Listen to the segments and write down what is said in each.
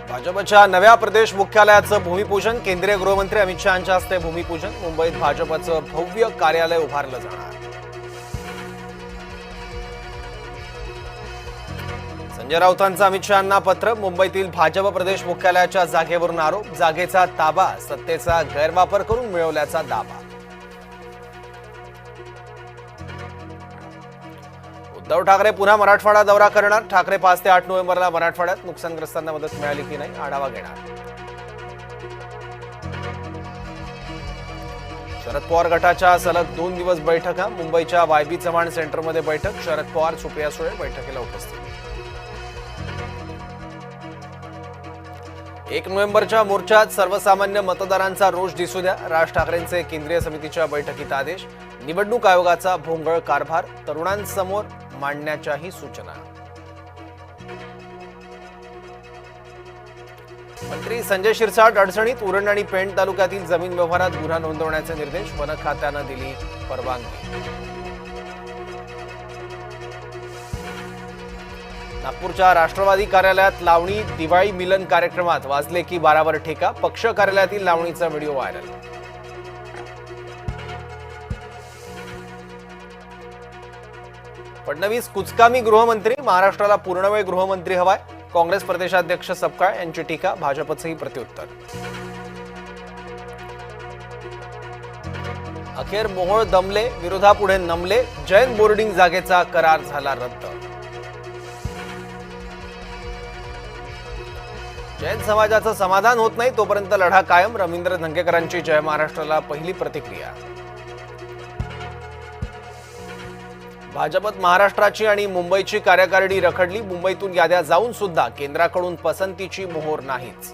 भाजपच्या नव्या प्रदेश मुख्यालयाचं भूमिपूजन केंद्रीय गृहमंत्री अमित शहा यांच्या हस्ते भूमिपूजन मुंबईत भाजपचं भव्य कार्यालय उभारलं जाणार। संजय राऊतांचं अमित शहांना पत्र मुंबईतील भाजप प्रदेश मुख्यालयाच्या जागेवरून आरोप जागेचा ताबा सत्तेचा गैरवापर करून मिळवल्याचा दावा। उद्धव ठाकरे पुन्हा मराठवाडा दौरा करणार ठाकरे 5 ते 8 नोव्हेंबरला मराठवाड्यात नुकसानग्रस्तांना मदत मिळाली की नाही आढावा घेणार। शरद पवार गटाच्या सलग 2 दिवस बैठका मुंबईच्या वायबी चव्हाण सेंटरमध्ये बैठक शरद पवार सुप्रिया सुळे बैठकीला उपस्थित। 1 नोव्हेंबरच्या मोर्चात सर्वसामान्य मतदारांचा रोष दिसू द्या राज ठाकरेंचे केंद्रीय समितीच्या बैठकीत आदेश निवडणूक आयोगाचा भोंगळ कारभार तरुणांसमोर मांडण्याच्याही सूचना। मंत्री संजय शिरसाट अडचणीत उरण आणि पेण तालुक्यातील जमीन व्यवहारात गुन्हा नोंदवण्याचे निर्देश वन खात्यानं दिली परवानगी। नागपूरच्या राष्ट्रवादी कार्यालयात लावणी दिवाळी मिलन कार्यक्रमात वाजले की 12वर ठेका पक्ष कार्यालयातील लावणीचा व्हिडिओ व्हायरल। फडणवीस कुचकामी गृहमंत्री महाराष्ट्राला पूर्णवेळ गृहमंत्री हवाय काँग्रेस प्रदेशाध्यक्ष सपकाळ यांची टीका भाजपचेही प्रत्युत्तर। अखेर मोहोळ दमले विरोधापुढे नमले जैन बोर्डिंग जागेचा करार झाला रद्द। जैन समाजाचं समाधान होत नाही तोपर्यंत लढा कायम रवींद्र धंगेकरांची जय महाराष्ट्राला पहिली प्रतिक्रिया। भाजपत महाराष्ट्राची आणि मुंबईची कार्यकारिणी रखडली मुंबईतून याद्या जाऊन सुद्धा केंद्राकडून पसंतीची मोहर नाहीच।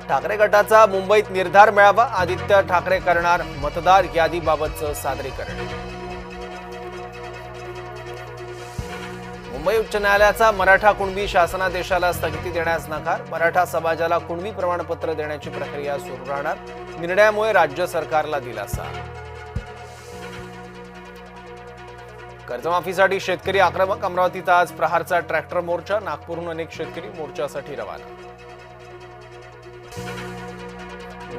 ठाकरे गटाचा मुंबईत निर्धार मेळावा आदित्य ठाकरे करणार मतदार यादीबाबतचं सादरीकरण। मुंबई उच्च न्यायालयाचा मराठा कुणबी शासनादेशाला स्थगिती देण्यास नकार मराठा समाजाला कुणबी प्रमाणपत्र देण्याची प्रक्रिया सुरू राहणार निर्णयामुळे राज्य सरकारला दिलासा। कर्जमाफीसाठी शेतकरी आक्रमक अमरावतीत आज प्रहारचा ट्रॅक्टर मोर्चा नागपूरहून अनेक शेतकरी मोर्चासाठी रवाना।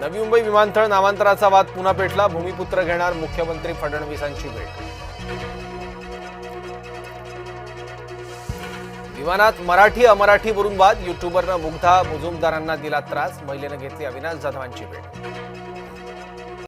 नवी मुंबई विमानतळ नामांतराचा वाद पुन्हा पेटला भूमिपुत्र घेणार मुख्यमंत्री फडणवीसांची भेट। विमानात मराठी अमराठीवरून वाद युट्यूबरनं मुग्धा मुजुमदारांना दिला त्रास महिलेनं घेतली अविनाश जाधवांची भेट।